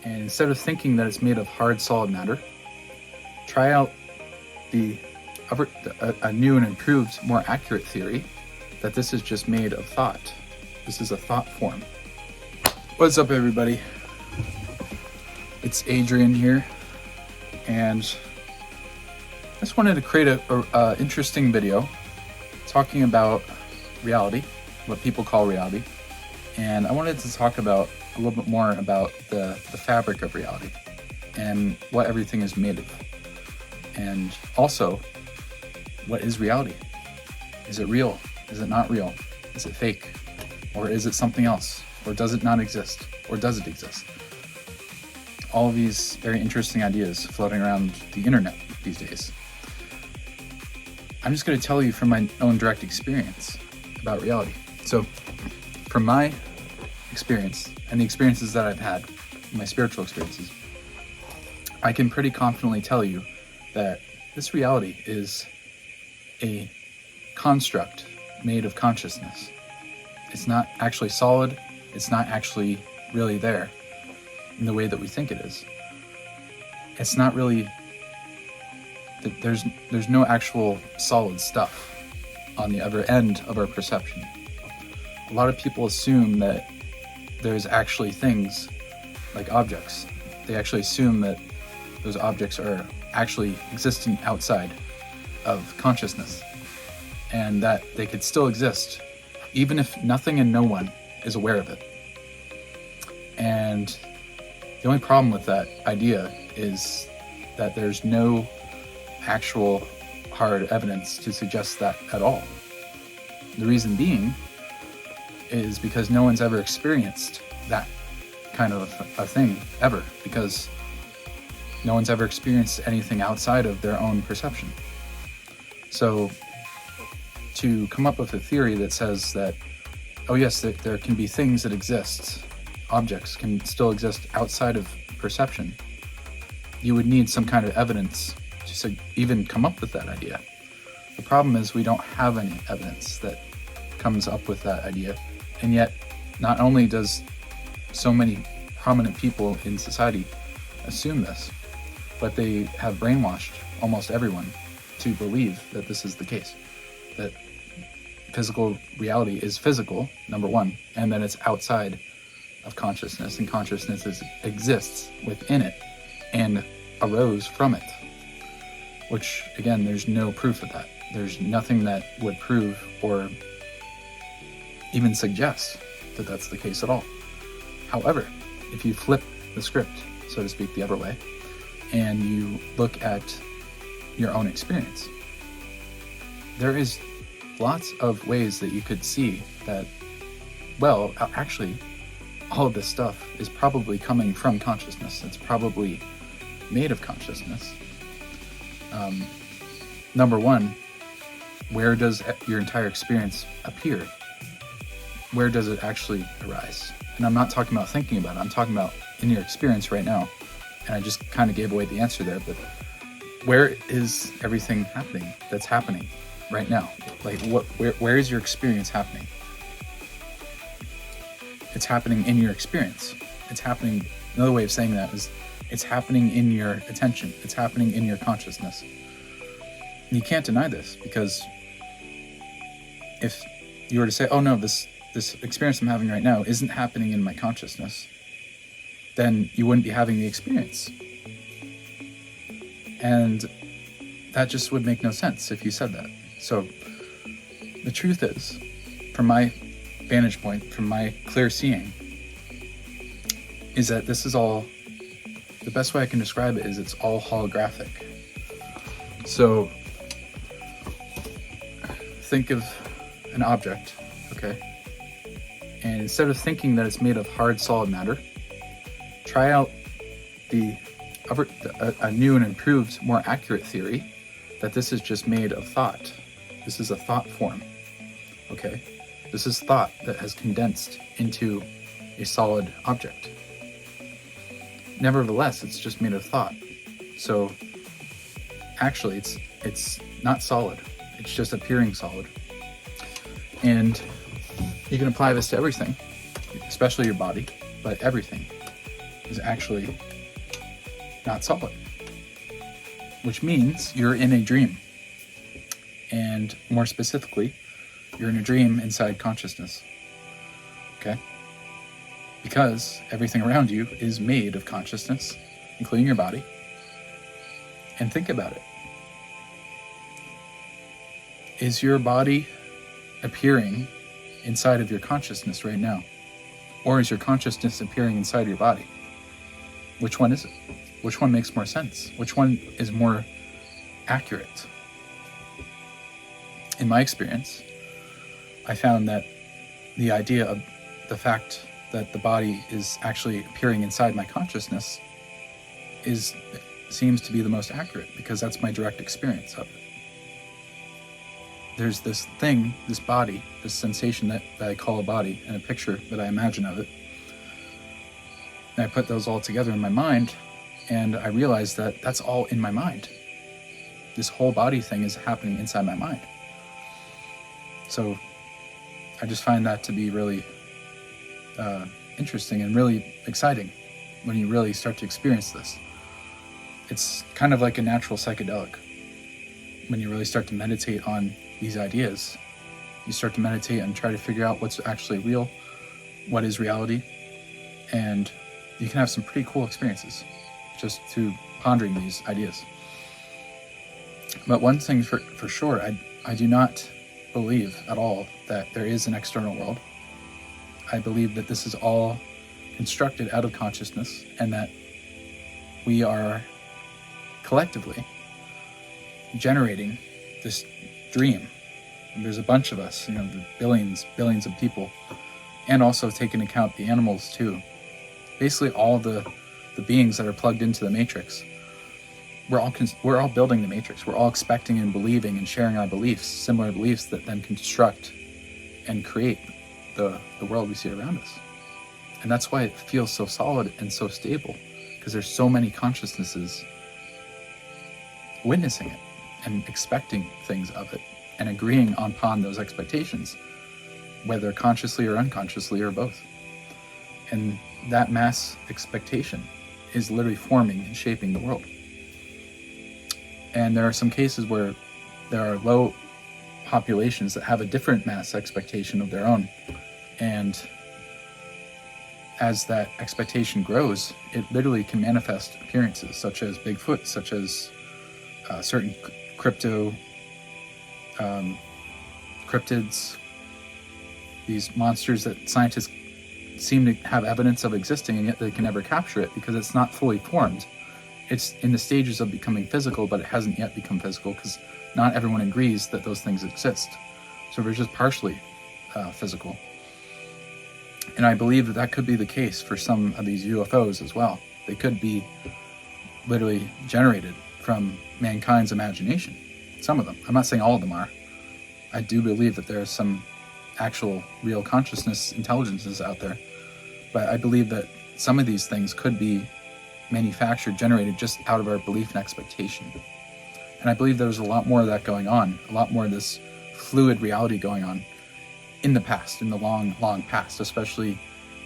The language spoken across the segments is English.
And instead of thinking that it's made of hard, solid matter, try out a new and improved, more accurate theory that this is just made of thought. This is a thought form. What's up, everybody? It's Adrian here, and I just wanted to create a interesting video talking about reality, what people call reality, and I wanted to talk about a little bit more about the fabric of reality and what everything is made of, and also what is reality. Is it real? Is it not real? Is it fake? Or is it something else? Or does it not exist? Or does it exist? All of these very interesting ideas floating around the internet these days. I'm just going to tell you from my own direct experience about reality. So, from my experience and the experiences that I've had, my spiritual experiences, I can pretty confidently tell you that this reality is a construct made of consciousness. It's not actually solid. It's not actually really there in the way that we think it is. It's not really, there's no actual solid stuff on the other end of our perception. A lot of people assume that there's actually things like objects. They actually assume that those objects are actually existing outside of consciousness, and that they could still exist even if nothing and no one is aware of it. And the only problem with that idea is that there's no actual hard evidence to suggest that at all. The reason being is because no one's ever experienced that kind of a thing ever, because no one's ever experienced anything outside of their own perception. So to come up with a theory that says that, oh yes, there can be things that exist, objects can still exist outside of perception, you would need some kind of evidence to even come up with that idea. The problem is we don't have any evidence that comes up with that idea, and yet not only does so many prominent people in society assume this, but they have brainwashed almost everyone to believe that this is the case, that physical reality is physical, number one, and then it's outside of consciousness, and consciousness exists within it and arose from it, which, again, there's no proof of that. There's nothing that would prove or even suggest that that's the case at all. However, if you flip the script, so to speak, the other way, and you look at your own experience, there is lots of ways that you could see that, well, actually, all of this stuff is probably coming from consciousness. It's probably made of consciousness. Number one, where does your entire experience appear? Where does it actually arise? And I'm not talking about thinking about it. I'm talking about in your experience right now. And I just kind of gave away the answer there, but where is everything happening that's happening right now? Like, where is your experience happening? It's happening in your experience. It's happening, another way of saying that is, it's happening in your attention. It's happening in your consciousness. And you can't deny this, because if you were to say, oh no, this experience I'm having right now isn't happening in my consciousness, then you wouldn't be having the experience. And that just would make no sense if you said that. So the truth is, from my vantage point, from my clear seeing, is that this is all, the best way I can describe it is it's all holographic. So think of an object, okay? And instead of thinking that it's made of hard, solid matter, try out a new and improved, more accurate theory that this is just made of thought. This is a thought form, okay? This is thought that has condensed into a solid object. Nevertheless, it's just made of thought. So actually, it's not solid. It's just appearing solid. And you can apply this to everything, especially your body, but everything. is actually not solid, which means you're in a dream. And more specifically, you're in a dream inside consciousness. Okay? Because everything around you is made of consciousness, including your body. And think about it. Is your body appearing inside of your consciousness right now? Or is your consciousness appearing inside your body? Which one is it? Which one makes more sense? Which one is more accurate? In my experience, I found that the idea of the fact that the body is actually appearing inside my consciousness seems to be the most accurate, because that's my direct experience of it. There's this thing, this body, this sensation that I call a body, and a picture that I imagine of it. And I put those all together in my mind, and I realized that that's all in my mind. This whole body thing is happening inside my mind. So I just find that to be really interesting and really exciting when you really start to experience this. It's kind of like a natural psychedelic. When you really start to meditate on these ideas, you start to meditate and try to figure out what's actually real, what is reality, and you can have some pretty cool experiences just through pondering these ideas. But one thing for sure, I do not believe at all that there is an external world. I believe that this is all constructed out of consciousness, and that we are collectively generating this dream. And there's a bunch of us, billions of people, and also take into account the animals too. Basically all the beings that are plugged into the matrix. We're all building the matrix. We're all expecting and believing and sharing our beliefs, similar beliefs that then construct and create the world we see around us. And that's why it feels so solid and so stable, because there's so many consciousnesses witnessing it and expecting things of it and agreeing upon those expectations, whether consciously or unconsciously or both. And that mass expectation is literally forming and shaping the world. And there are some cases where there are low populations that have a different mass expectation of their own. And as that expectation grows, it literally can manifest appearances such as Bigfoot, such as certain cryptids, these monsters that scientists seem to have evidence of existing, and yet they can never capture it because it's not fully formed. It's in the stages of becoming physical, but it hasn't yet become physical because not everyone agrees that those things exist. So they're just partially physical. And I believe that could be the case for some of these UFOs as well. They could be literally generated from mankind's imagination. Some of them. I'm not saying all of them are. I do believe that there is some actual real consciousness intelligences out there. But I believe that some of these things could be manufactured, generated just out of our belief and expectation. And I believe there's a lot more of that going on, a lot more of this fluid reality going on in the past, in the long, long past, especially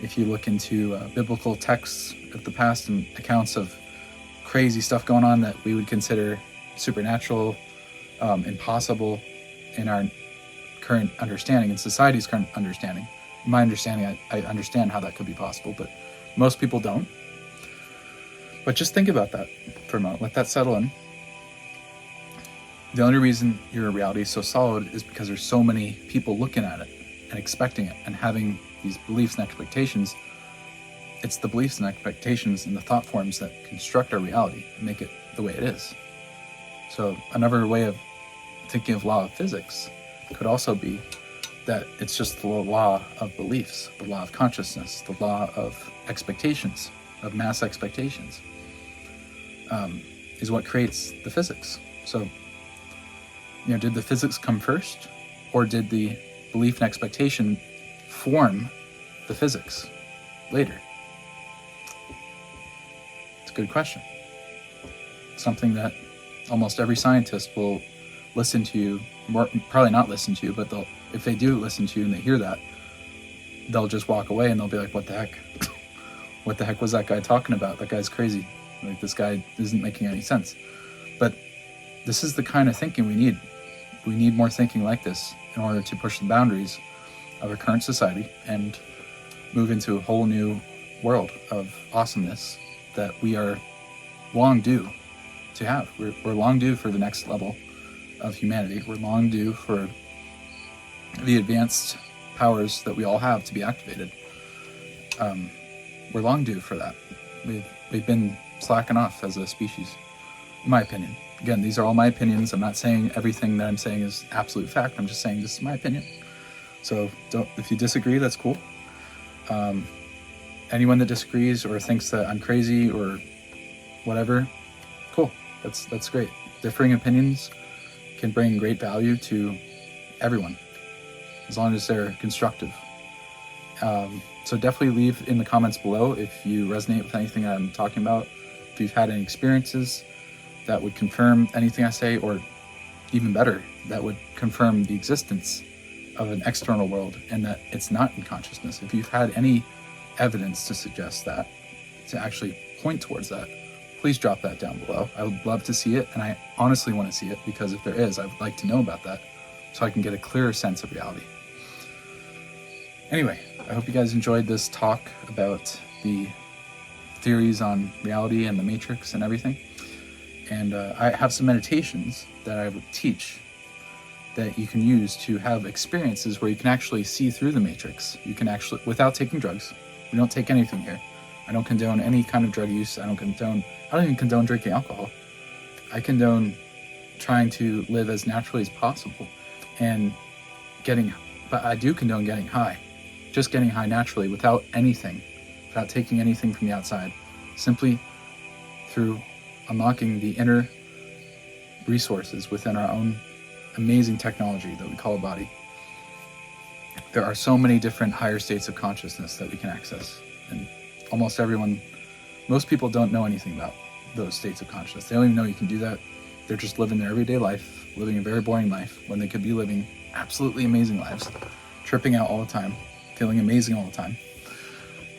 if you look into biblical texts of the past and accounts of crazy stuff going on that we would consider supernatural, impossible in our current understanding, in society's current understanding. In my understanding, I understand how that could be possible, but most people don't. But just think about that for a moment. Let that settle in. The only reason your reality is so solid is because there's so many people looking at it and expecting it and having these beliefs and expectations. It's the beliefs and expectations and the thought forms that construct our reality and make it the way it is. So another way of thinking of law of physics could also be that it's just the law of beliefs, the law of consciousness, the law of expectations, of mass expectations, is what creates the physics. So, did the physics come first, or did the belief and expectation form the physics later? It's a good question. Something that almost every scientist will listen to you, probably not listen to you, but if they do listen to you and they hear that, they'll just walk away and they'll be like, what the heck? what the heck was that guy talking about? That guy's crazy. Like, this guy isn't making any sense. But this is the kind of thinking we need. We need more thinking like this in order to push the boundaries of our current society and move into a whole new world of awesomeness that we are long due to have. We're long due for the next level of humanity. We're long due for the advanced powers that we all have to be activated. We're long due for that. We've been slacking off as a species, in my opinion. Again, these are all my opinions. I'm not saying everything that I'm saying is absolute fact. I'm just saying this is my opinion. So if you disagree, that's cool. Anyone that disagrees or thinks that I'm crazy or whatever, cool. That's great. Differing opinions can bring great value to everyone, as long as they're constructive. So definitely leave in the comments below if you resonate with anything I'm talking about, if you've had any experiences that would confirm anything I say, or even better, that would confirm the existence of an external world and that it's not in consciousness. If you've had any evidence to suggest that, to actually point towards that, please drop that down below. I would love to see it, and I honestly want to see it, because if there is, I would like to know about that so I can get a clearer sense of reality. Anyway, I hope you guys enjoyed this talk about the theories on reality and the matrix and everything. And I have some meditations that I would teach that you can use to have experiences where you can actually see through the matrix. You can actually, without taking drugs. We don't take anything here. I don't condone any kind of drug use. I don't even condone drinking alcohol. I condone trying to live as naturally as possible and but I do condone getting high. Just getting high naturally without anything, without taking anything from the outside, simply through unlocking the inner resources within our own amazing technology that we call a body. There are so many different higher states of consciousness that we can access, and most people don't know anything about those states of consciousness. They don't even know you can do that. They're just living their everyday life, living a very boring life, when they could be living absolutely amazing lives, tripping out all the time, feeling amazing all the time.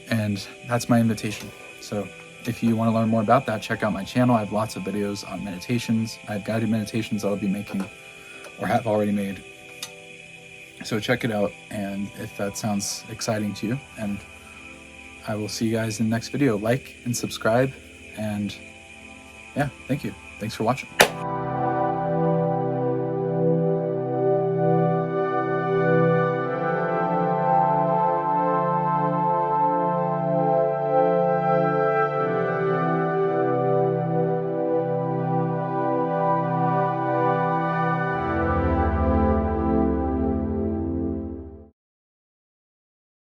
And that's my invitation. So if you want to learn more about that, check out my channel. I have lots of videos on meditations. I have guided meditations that I'll be making or have already made. So check it out, and if that sounds exciting to you, and I will see you guys in the next video. Like and subscribe, and yeah, thank you. Thanks for watching.